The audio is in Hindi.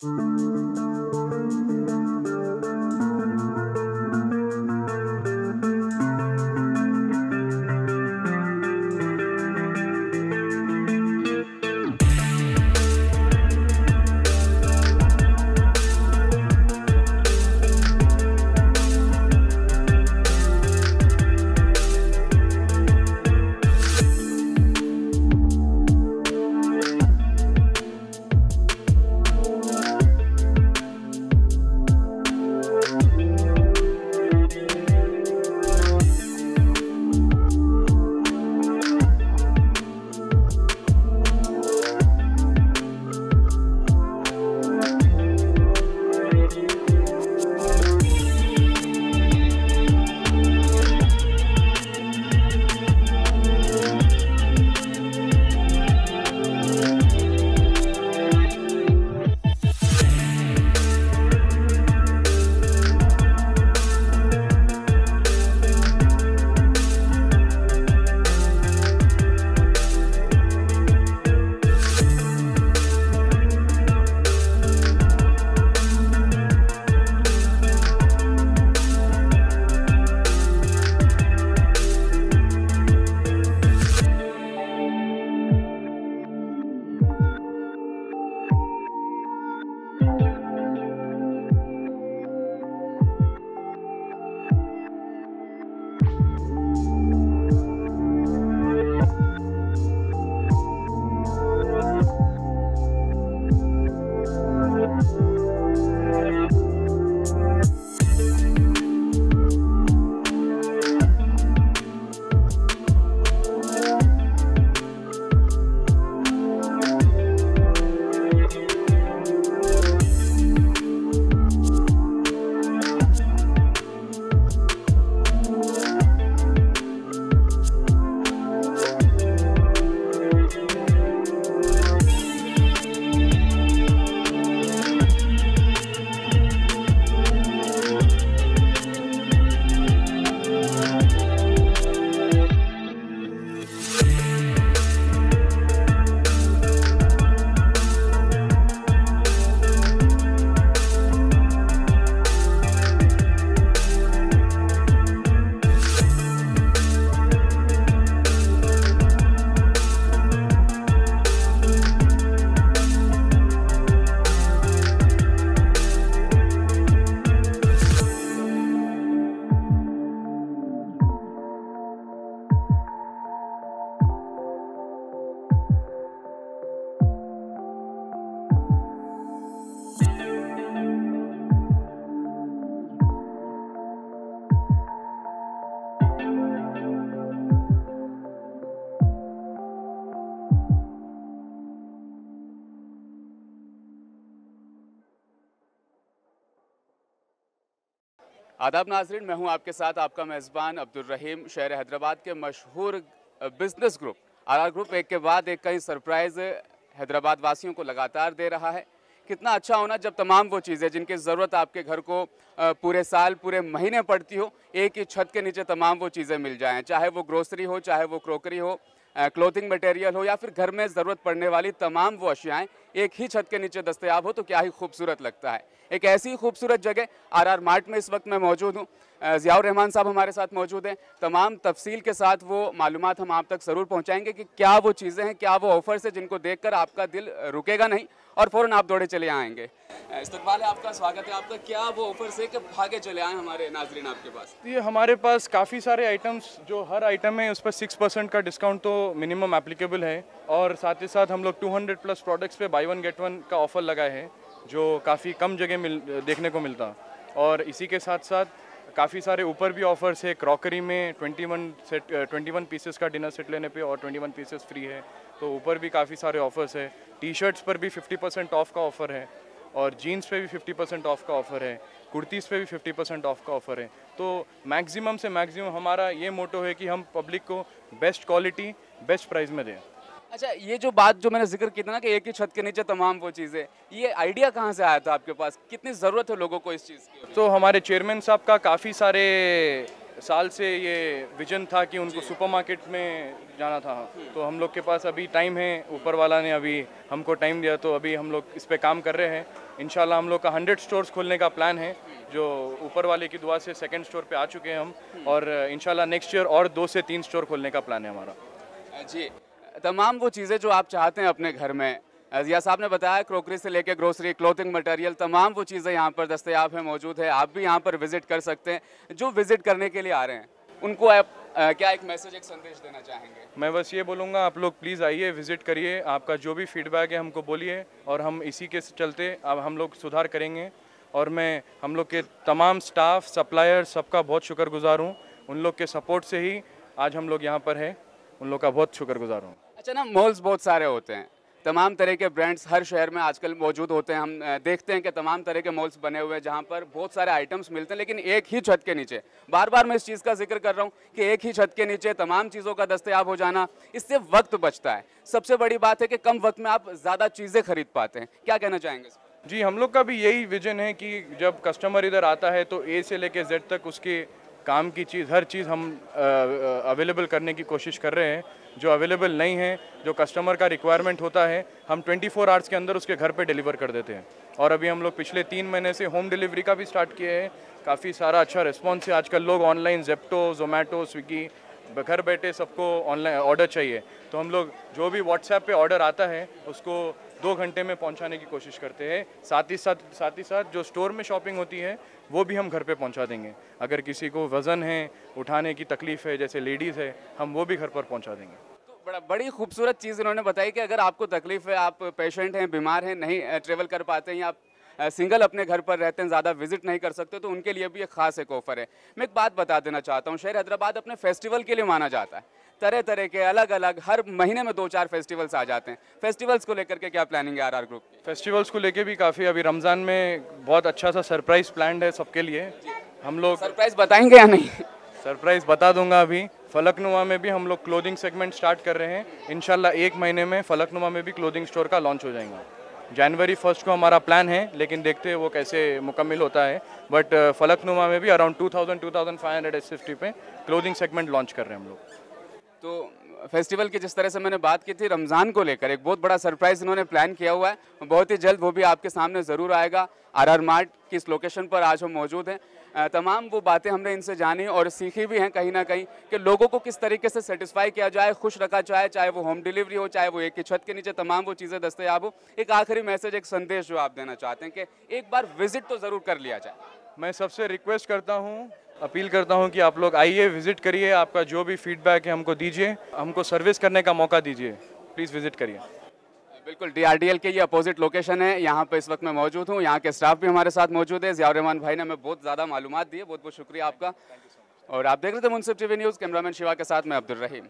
आदाब नाज़रीन, मैं हूं आपके साथ आपका मेज़बान अब्दुल रहीम। शहर हैदराबाद के मशहूर बिजनेस ग्रुप आर ग्रुप एक के बाद एक कई सरप्राइज़ हैदराबाद वासियों को लगातार दे रहा है। कितना अच्छा होना जब तमाम वो चीज़ें जिनकी ज़रूरत आपके घर को पूरे साल पूरे महीने पड़ती हो, एक ही छत के नीचे तमाम वो चीज़ें मिल जाएं, चाहे वो ग्रोसरी हो, चाहे वो क्रोकरी हो, क्लोथिंग मटेरियल हो, या फिर घर में ज़रूरत पड़ने वाली तमाम वो अशियाएँ एक ही छत के नीचे दस्तयाब हो तो क्या ही खूबसूरत लगता है। एक ऐसी खूबसूरत जगह आर मार्ट में इस वक्त मैं मौजूद हूँ। ज़ियाउर रहमान साहब हमारे साथ मौजूद हैं। तमाम तफसील के साथ वो मालूमात हम आप तक ज़रूर पहुँचाएंगे कि क्या वो चीज़ें हैं, क्या वो ऑफ़र्स हैं जिनको देखकर आपका दिल रुकेगा नहीं और फ़ौरन आप दौड़े चले आएंगे। इस्तकबाल है आपका, स्वागत है आपका। क्या वो ऑफ़र्स है कि भागे चले आएँ हमारे नाजरीन आपके पास? ये हमारे पास काफ़ी सारे आइटम्स, जो हर आइटम है उस पर 6% का डिस्काउंट तो मिनिमम एप्लीकेबल है, और साथ ही साथ हम लोग 200+ प्रोडक्ट्स पे बाई वन गेट वन का ऑफ़र लगाए हैं, जो काफ़ी कम जगह देखने को मिलता। और इसी के साथ साथ काफ़ी सारे ऊपर भी ऑफ़र्स है। क्रॉकरी में 21 पीसेस का डिनर सेट लेने पे और 21 पीसेस फ्री है, तो ऊपर भी काफ़ी सारे ऑफ़र्स है। टी शर्ट्स पर भी 50% ऑफ का ऑफ़र है, और जीन्स पे भी 50% ऑफ का ऑफ़र है, कुर्तीज़ पे भी 50% ऑफ का ऑफ़र है। तो मैक्सिमम से मैक्सिमम हमारा ये मोटो है कि हम पब्लिक को बेस्ट क्वालिटी बेस्ट प्राइस में दें। अच्छा, ये जो बात जो मैंने जिक्र की थी ना कि एक ही छत के नीचे तमाम वो चीज़ें, ये आइडिया कहाँ से आया था आपके पास? कितनी ज़रूरत है लोगों को इस चीज़ की? तो हमारे चेयरमैन साहब का काफ़ी सारे साल से ये विजन था कि उनको सुपरमार्केट में जाना था, तो हम लोग के पास अभी टाइम है, ऊपर वाला ने अभी हमको टाइम दिया, तो अभी हम लोग इस पे काम कर रहे हैं। इंशाल्लाह हम लोग का 100 स्टोर्स खोलने का प्लान है, जो ऊपर वाले की दुआ से सेकंड स्टोर पे आ चुके हैं हम, और इंशाल्लाह नेक्स्ट ईयर और 2 से 3 स्टोर खोलने का प्लान है हमारा। जी, तमाम वो चीज़ें जो आप चाहते हैं अपने घर में, जिया साहब ने बताया क्रोकरी से लेकर ग्रोसरी, क्लोथिंग मटेरियल, तमाम वो चीज़ें यहाँ पर दस्तयाब हैं, मौजूद है। आप भी यहाँ पर विज़िट कर सकते हैं। जो विज़िट करने के लिए आ रहे हैं उनको आप क्या एक मैसेज, एक संदेश देना चाहेंगे? मैं बस ये बोलूँगा, आप लोग प्लीज़ आइए, विज़िट करिए, आपका जो भी फीडबैक है हमको बोलिए, और हम इसी के चलते अब हम लोग सुधार करेंगे। और मैं हम लोग के तमाम स्टाफ, सप्लायर, सबका बहुत शुक्रगुजार हूँ। उन लोग के सपोर्ट से ही आज हम लोग यहाँ पर हैं, उन लोग का बहुत शुक्रगुजार हूँ। अच्छा ना, मॉल्स बहुत सारे होते हैं, तमाम तरह के ब्रांड्स हर शहर में आजकल मौजूद होते हैं। हम देखते हैं कि तमाम तरह के मॉल्स बने हुए हैं जहाँ पर बहुत सारे आइटम्स मिलते हैं, लेकिन एक ही छत के नीचे, बार बार मैं इस चीज़ का जिक्र कर रहा हूँ कि एक ही छत के नीचे तमाम चीज़ों का दस्तयाब हो जाना, इससे वक्त बचता है। सबसे बड़ी बात है कि कम वक्त में आप ज़्यादा चीज़ें खरीद पाते हैं। क्या कहना चाहेंगे? जी, हम लोग का भी यही विजन है कि जब कस्टमर इधर आता है तो ए से लेके जेड तक उसके काम की चीज़, हर चीज़ हम अवेलेबल करने की कोशिश कर रहे हैं। जो अवेलेबल नहीं है, जो कस्टमर का रिक्वायरमेंट होता है, हम 24 आवर्स के अंदर उसके घर पे डिलीवर कर देते हैं। और अभी हम लोग पिछले 3 महीने से होम डिलीवरी का भी स्टार्ट किए हैं। काफ़ी सारा अच्छा रिस्पॉन्स है। आजकल लोग ऑनलाइन जेप्टो, जोमेटो, स्विगी, घर बैठे सबको ऑनलाइन ऑर्डर चाहिए, तो हम लोग जो भी व्हाट्सएप पे ऑर्डर आता है उसको 2 घंटे में पहुंचाने की कोशिश करते हैं। साथ ही साथ जो स्टोर में शॉपिंग होती है वो भी हम घर पे पहुंचा देंगे। अगर किसी को वज़न है, उठाने की तकलीफ़ है, जैसे लेडीज़ है, हम वो भी घर पर पहुंचा देंगे। तो बड़ी खूबसूरत चीज़ इन्होंने बताई कि अगर आपको तकलीफ़ है, आप पेशेंट हैं, बीमार हैं, नहीं ट्रेवल कर पाते हैं, या आप सिंगल अपने घर पर रहते हैं, ज़्यादा विजिट नहीं कर सकते, तो उनके लिए भी एक ख़ास एक ऑफ़र है। मैं एक बात बता देना चाहता हूँ, शहर हैदराबाद अपने फेस्टिवल के लिए माना जाता है। तरह तरह के अलग अलग हर महीने में 2-4 फेस्टिवल्स आ जाते हैं। फेस्टिवल्स को लेकर के क्या प्लानिंग है आरआर ग्रुप की? फेस्टिवल्स को लेके भी काफ़ी, अभी रमज़ान में बहुत अच्छा सा सरप्राइज़ प्लान्ड है सबके लिए। हम लोग सरप्राइज़ बताएंगे या नहीं? सरप्राइज़ बता दूंगा। अभी फलकनुमा में भी हम लोग क्लोथिंग सेगमेंट स्टार्ट कर रहे हैं। इंशाल्लाह 1 महीने में फलकनुमा में भी क्लोथिंग स्टोर का लॉन्च हो जाएगा। जनवरी 1 को हमारा प्लान है, लेकिन देखते हैं वो कैसे मुकम्मिल होता है। बट फलकनुमा में भी अराउंड 2500 SFT पे क्लोथिंग सेगमेंट लॉन्च कर रहे हैं हम लोग। तो फेस्टिवल की जिस तरह से मैंने बात की थी, रमज़ान को लेकर एक बहुत बड़ा सरप्राइज़ इन्होंने प्लान किया हुआ है, बहुत ही जल्द वो भी आपके सामने ज़रूर आएगा। आरआर मार्ट की इस लोकेशन पर आज हम मौजूद हैं। तमाम वो बातें हमने इनसे जानी और सीखी भी हैं कहीं ना कहीं, कि लोगों को किस तरीके से सेटिस्फाई किया जाए, खुश रखा जाए, चाहे वो होम डिलीवरी हो, चाहे वो एक ही छत के नीचे तमाम वो चीज़ें दस्तयाब हो। एक आखिरी मैसेज, एक संदेश जो आप देना चाहते हैं कि एक बार विजिट तो ज़रूर कर लिया जाए। मैं सबसे रिक्वेस्ट करता हूँ, अपील करता हूँ कि आप लोग आइए, विजिट करिए, आपका जो भी फीडबैक है हमको दीजिए, हमको सर्विस करने का मौका दीजिए। प्लीज़ विजिट करिए। बिल्कुल, DRDL के ये अपोजिट लोकेशन है, यहाँ पे इस वक्त मैं मौजूद हूँ। यहाँ के स्टाफ भी हमारे साथ मौजूद है। ज़ियाउर रहमान भाई ने हमें बहुत ज़्यादा मालूमात दी है, बहुत बहुत शुक्रिया आपका। और आप देख रहे थे मुनसिफ टीवी न्यूज़, कैमरामैन शिवा के साथ मैं अब्दुल रहीम।